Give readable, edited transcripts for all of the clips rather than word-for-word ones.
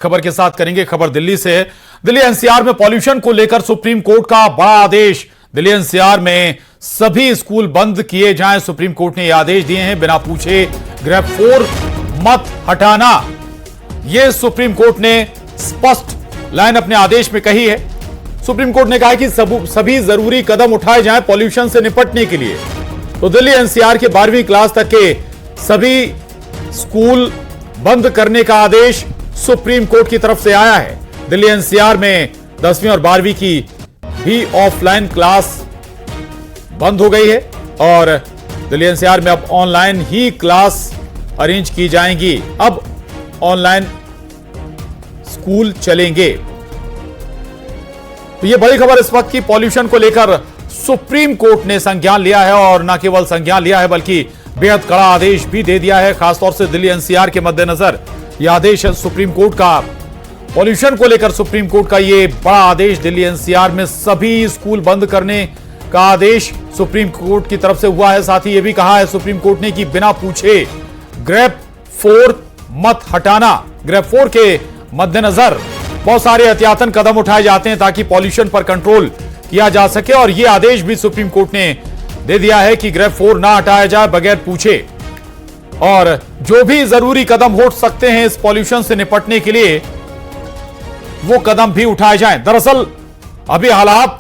खबर के साथ करेंगे। खबर दिल्ली से है। दिल्ली एनसीआर में पॉल्यूशन को लेकर सुप्रीम कोर्ट का बड़ा आदेश। दिल्ली एनसीआर में सभी स्कूल बंद किए जाएं, सुप्रीम कोर्ट ने यह आदेश दिए हैं। बिना पूछे ग्रेड 4 मत हटाना, यह सुप्रीम कोर्ट ने स्पष्ट लाइन अपने आदेश में कही है। सुप्रीम कोर्ट ने कहा कि सभी जरूरी कदम उठाए जाएं पॉल्यूशन से निपटने के लिए। तो दिल्ली एनसीआर के 12वीं क्लास तक के सभी स्कूल बंद करने का आदेश सुप्रीम कोर्ट की तरफ से आया है। दिल्ली एनसीआर में 10वीं और 12वीं की भी ऑफलाइन क्लास बंद हो गई है और दिल्ली एनसीआर में अब ऑनलाइन ही क्लास अरेंज की जाएंगी। अब ऑनलाइन स्कूल चलेंगे। तो यह बड़ी खबर इस वक्त की पॉल्यूशन को लेकर सुप्रीम कोर्ट ने संज्ञान लिया है और न केवल संज्ञान लिया है बल्कि बेहद कड़ा आदेश भी दे दिया है। खासतौर से दिल्ली एनसीआर के मद्देनजर यह आदेश है सुप्रीम कोर्ट का। पॉल्यूशन को लेकर सुप्रीम कोर्ट का यह बड़ा आदेश, दिल्ली एनसीआर में सभी स्कूल बंद करने का आदेश सुप्रीम कोर्ट की तरफ से हुआ है। साथ ही यह भी कहा है सुप्रीम कोर्ट ने कि बिना पूछे ग्रेड 4 मत हटाना। ग्रेड 4 के मद्देनजर बहुत सारे एहतियातन कदम उठाए जाते हैं ताकि पॉल्यूशन पर कंट्रोल किया जा सके और यह आदेश भी सुप्रीम कोर्ट ने दे दिया है कि ग्रेड 4 ना हटाया जाए बगैर पूछे, और जो भी जरूरी कदम उठ सकते हैं इस पॉल्यूशन से निपटने के लिए वो कदम भी उठाए जाएं। दरअसल अभी हालात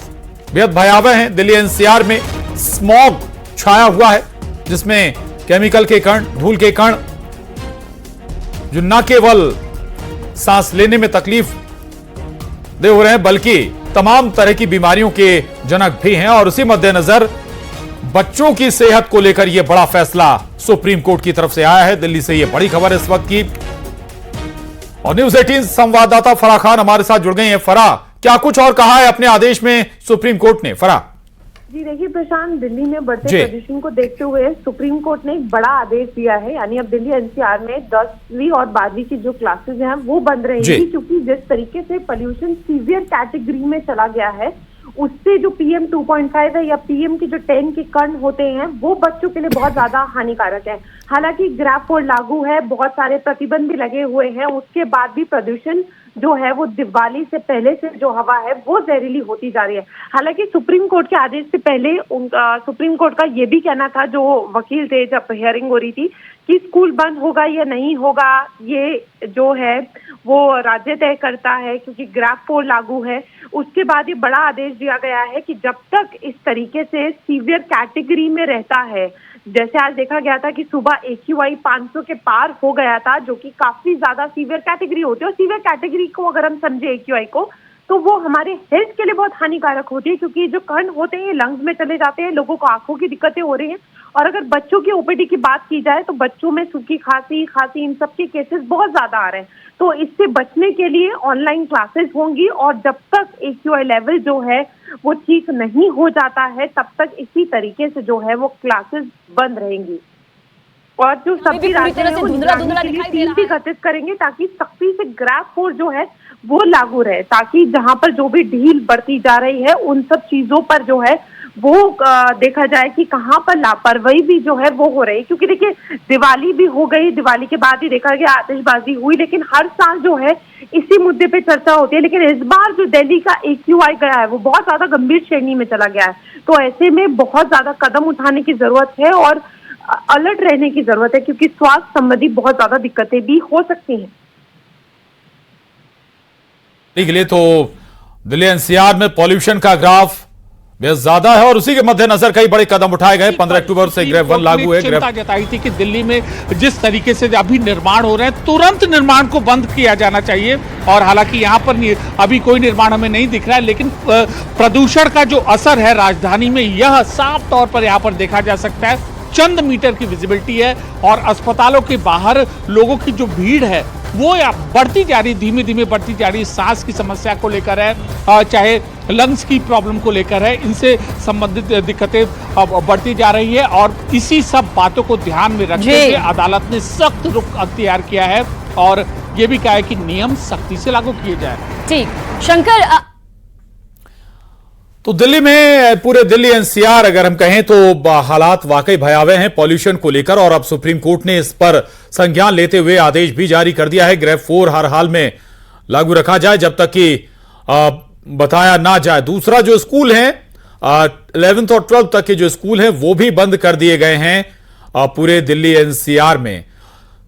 बेहद भयावह हैं। दिल्ली एनसीआर में स्मॉग छाया हुआ है जिसमें केमिकल के कण, धूल के कण जो न केवल सांस लेने में तकलीफ दे हो रहे हैं बल्कि तमाम तरह की बीमारियों के जनक भी हैं। और उसी मद्देनजर बच्चों की सेहत को लेकर यह बड़ा फैसला सुप्रीम कोर्ट की तरफ से आया है। दिल्ली से यह बड़ी खबर इस वक्त की। और न्यूज़ 18 संवाददाता फराह खान हमारे साथ जुड़ गई हैं। फराह, क्या कुछ और कहा है अपने आदेश में सुप्रीम कोर्ट ने? फराह जी देखिए प्रशांत, दिल्ली में बढ़ते प्रदूषण को देखते हुए सुप्रीम कोर्ट ने एक बड़ा आदेश दिया है। यानी अब दिल्ली एनसीआर में 10वीं और 12वीं की जो क्लासेस हैं वो बंद रहेंगी, क्योंकि जिस तरीके से पोल्यूशन सीवियर कैटेगरी में चला गया है उससे जो PM 2.5 है या PM की जो 10 के कण होते हैं वो बच्चों के लिए बहुत ज्यादा हानिकारक है। हालांकि ग्रेड 4 लागू है, बहुत सारे प्रतिबंध भी लगे हुए हैं, उसके बाद भी प्रदूषण जो है वो दिवाली से पहले से जो हवा है वो जहरीली होती जा रही है। हालांकि सुप्रीम कोर्ट के आदेश से पहले सुप्रीम कोर्ट का ये भी कहना था, जो वकील थे जब हियरिंग हो रही थी, कि स्कूल बंद होगा या नहीं होगा ये जो है वो राज्य तय करता है क्योंकि ग्रेड 4 लागू है। उसके बाद ये बड़ा आदेश दिया गया है कि जब तक इस तरीके से सीवियर कैटेगरी में रहता है, जैसे आज देखा गया था कि सुबह AQI 500 के पार हो गया था, जो कि काफी ज्यादा सीवियर कैटेगरी होती है। और सीवियर कैटेगरी को अगर हम समझे AQI को, तो वो हमारे हेल्थ के लिए बहुत हानिकारक होती है, क्योंकि जो कण होते हैं ये लंग्स में चले जाते हैं, लोगों को आंखों की दिक्कतें हो रही हैं। और अगर बच्चों की OPD की बात की जाए तो बच्चों में सूखी खांसी इन सब के केसेस बहुत ज्यादा आ रहे हैं। तो इससे बचने के लिए ऑनलाइन क्लासेस होंगी और जब तक AQI लेवल जो है वो ठीक नहीं हो जाता है तब तक इसी तरीके से जो है वो क्लासेस बंद रहेंगी। और जो सभी राज्य हैं वो निगरानी के लिए टीम भी गठित करेंगे ताकि सख्ती से ग्रेड 4 जो है वो लागू रहे, ताकि जहां पर जो भी ढील बढ़ती जा रही है उन सब चीजों पर जो है वो देखा जाए कि कहां पर लापरवाही भी जो है वो हो रही है। क्योंकि देखिए दिवाली भी हो गई, दिवाली के बाद ही देखा गया आतिशबाजी हुई, लेकिन हर साल जो है इसी मुद्दे पे चर्चा होती है। लेकिन इस बार जो दिल्ली का AQI गया है वो बहुत ज्यादा गंभीर श्रेणी में चला गया है। तो ऐसे में बहुत ज्यादा कदम उठाने की जरूरत है और अलर्ट रहने की जरूरत है, क्योंकि स्वास्थ्य संबंधी बहुत ज्यादा दिक्कतें भी हो सकती हैं। के लिए तो दिल्ली एनसीआर में पॉल्यूशन का ग्राफ बेहद ज्यादा है और उसी के मद्देनजर कई बड़े कदम उठाए गए। 15 अक्टूबर से ग्रेड 1 लागू है। चिंता जताई थी कि दिल्ली में जिस तरीके से अभी निर्माण हो रहे हैं तुरंत निर्माण को बंद किया जाना चाहिए। और हालांकि यहाँ पर अभी कोई निर्माण हमें नहीं दिख रहा है, लेकिन प्रदूषण का जो असर है राजधानी में यह साफ तौर पर यहाँ पर देखा जा सकता है। चंद मीटर की विजिबिलिटी है और अस्पतालों के बाहर लोगों की जो भीड़ है वो बढ़ती जा रही, धीमे धीमे बढ़ती जा रही। सांस की समस्या को लेकर है, चाहे लंग्स की प्रॉब्लम को लेकर है, इनसे संबंधित दिक्कतें बढ़ती जा रही है। और इसी सब बातों को ध्यान में रखते हुए अदालत ने सख्त रुख अख्तियार किया है और ये भी कहा है कि नियम सख्ती से लागू किए जाए। ठीक शंकर, तो दिल्ली में पूरे दिल्ली एनसीआर अगर हम कहें तो हालात वाकई भयावह हैं पॉल्यूशन को लेकर, और अब सुप्रीम कोर्ट ने इस पर संज्ञान लेते हुए आदेश भी जारी कर दिया है। ग्रेड 4 हर हाल में लागू रखा जाए जब तक कि बताया ना जाए। दूसरा जो स्कूल है 11th और 12th तक के जो स्कूल हैं वो भी बंद कर दिए गए हैं पूरे दिल्ली एनसीआर में।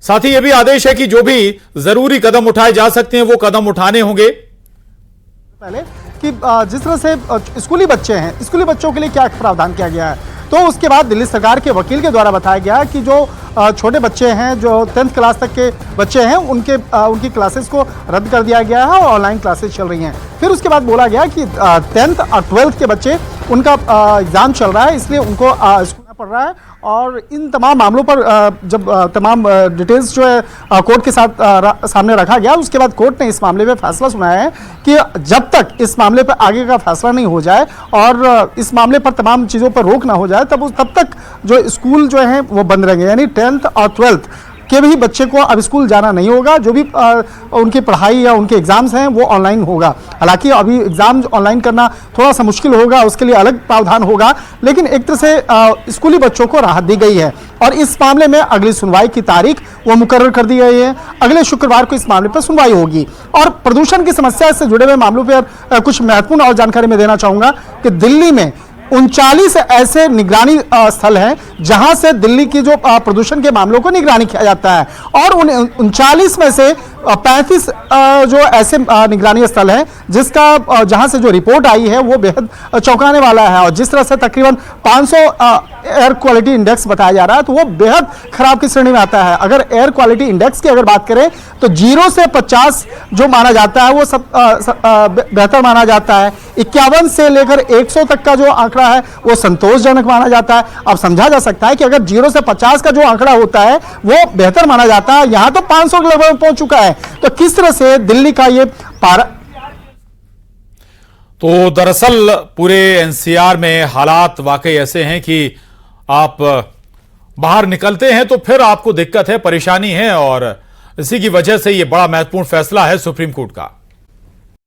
साथ ही यह भी आदेश है कि जो भी जरूरी कदम उठाए जा सकते हैं वो कदम उठाने होंगे। पहले कि जिस तरह से स्कूली बच्चे हैं, स्कूली बच्चों के लिए क्या प्रावधान किया गया है, तो उसके बाद दिल्ली सरकार के वकील के द्वारा बताया गया कि जो छोटे बच्चे हैं, जो 10th क्लास तक के बच्चे हैं, उनकी क्लासेस को रद्द कर दिया गया है और ऑनलाइन क्लासेस चल रही हैं। फिर उसके बाद बोला गया कि 10th और 12th के बच्चे, उनका एग्ज़ाम चल रहा है, इसलिए उनको स्कूल पड़ रहा है। और इन तमाम मामलों पर जब तमाम डिटेल्स जो है कोर्ट के साथ सामने रखा गया, उसके बाद कोर्ट ने इस मामले में फैसला सुनाया है कि जब तक इस मामले पर आगे का फैसला नहीं हो जाए और इस मामले पर तमाम चीज़ों पर रोक ना हो जाए, तब तक जो स्कूल जो हैं वो बंद रहेंगे। यानी 10th और 12th के भी बच्चे को अब स्कूल जाना नहीं होगा। जो भी उनकी पढ़ाई या उनके एग्जाम्स हैं वो ऑनलाइन होगा। हालांकि अभी एग्जाम ऑनलाइन करना थोड़ा सा मुश्किल होगा, उसके लिए अलग प्रावधान होगा, लेकिन एक तरह से स्कूली बच्चों को राहत दी गई है। और इस मामले में अगली सुनवाई की तारीख वो मुकर्रर कर दी गई है। अगले शुक्रवार को इस मामले पर सुनवाई होगी। और प्रदूषण की समस्या से जुड़े हुए मामलों पर कुछ महत्वपूर्ण और जानकारी मैं देना चाहूँगा कि दिल्ली में 39 ऐसे निगरानी स्थल हैं जहां से दिल्ली की जो प्रदूषण के मामलों को निगरानी किया जाता है। और उन 39 में से 35 जो ऐसे निगरानी स्थल हैं जिसका जहां से जो रिपोर्ट आई है वो बेहद चौंकाने वाला है। और जिस तरह से तकरीबन 500 एयर क्वालिटी इंडेक्स बताया जा रहा है, तो वो बेहद खराब की श्रेणी में आता है। अगर एयर क्वालिटी इंडेक्स की अगर बात करें तो 0 से 50 जो माना जाता है वो सब बेहतर माना जाता है। 51 से लेकर 100 तक का जो आंकड़ा है वो संतोषजनक माना जाता है। अब समझा जा सकता है कि अगर 0 से 50 का जो आंकड़ा होता है वो बेहतर माना जाता है, यहां तो 500 के लगभग पहुंच चुका है। तो किस तरह से दिल्ली का ये पारा। तो दरअसल पूरे एनसीआर में हालात वाकई ऐसे हैं कि आप बाहर निकलते हैं तो फिर आपको दिक्कत है, परेशानी है, और इसी की वजह से ये बड़ा महत्वपूर्ण फैसला है सुप्रीम कोर्ट का।